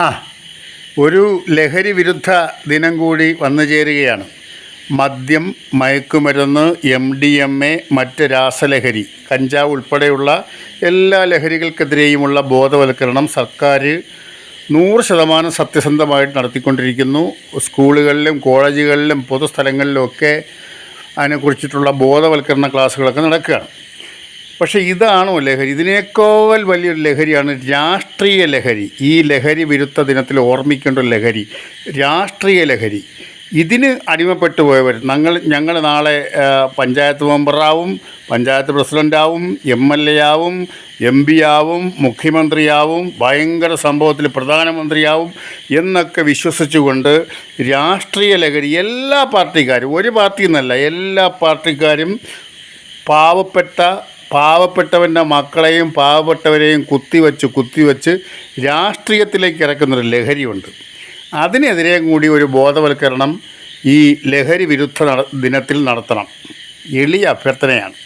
ആ ഒരു ലഹരി വിരുദ്ധ ദിനം കൂടി വന്നു ചേരുകയാണ്. മദ്യം, മയക്കുമരുന്ന്, MDMA, മറ്റ് രാസലഹരി, കഞ്ചാവ് ഉൾപ്പെടെയുള്ള എല്ലാ ലഹരികൾക്കെതിരെയുമുള്ള ബോധവൽക്കരണം സർക്കാർ 100% സത്യസന്ധമായിട്ട് നടത്തിക്കൊണ്ടിരിക്കുന്നു. സ്കൂളുകളിലും കോളേജുകളിലും പൊതുസ്ഥലങ്ങളിലുമൊക്കെ അതിനെക്കുറിച്ചിട്ടുള്ള ബോധവൽക്കരണ ക്ലാസ്സുകളൊക്കെ നടക്കുകയാണ്. പക്ഷേ ഇതാണോ ലഹരി? ഇതിനേക്കാൾ വലിയൊരു ലഹരിയാണ് രാഷ്ട്രീയ ലഹരി. ഈ ലഹരി വിരുദ്ധ ദിനത്തിൽ ഓർമ്മിക്കേണ്ട ഒരു ലഹരി രാഷ്ട്രീയ ലഹരി. ഇതിന് അടിമപ്പെട്ടു പോയവർ ഞങ്ങൾ നാളെ പഞ്ചായത്ത് മെമ്പറാവും, പഞ്ചായത്ത് പ്രസിഡൻ്റാവും, MLA ആവും, MP ആവും, മുഖ്യമന്ത്രിയാവും, ഭയങ്കര സംഭവത്തിൽ പ്രധാനമന്ത്രിയാവും എന്നൊക്കെ വിശ്വസിച്ചുകൊണ്ട് രാഷ്ട്രീയ ലഹരി എല്ലാ പാർട്ടിക്കാരും, ഒരു പാർട്ടി എന്നല്ല, എല്ലാ പാർട്ടിക്കാരും പാവപ്പെട്ടവൻ്റെ മക്കളെയും പാവപ്പെട്ടവരെയും കുത്തിവെച്ച് രാഷ്ട്രീയത്തിലേക്ക് ഇറക്കുന്നൊരു ലഹരിയുണ്ട്. അതിനെതിരെ കൂടി ഒരു ബോധവൽക്കരണം ഈ ലഹരി വിരുദ്ധ ദിനത്തിൽ നടത്തണം. എളിയ അഭ്യർത്ഥനയാണ്.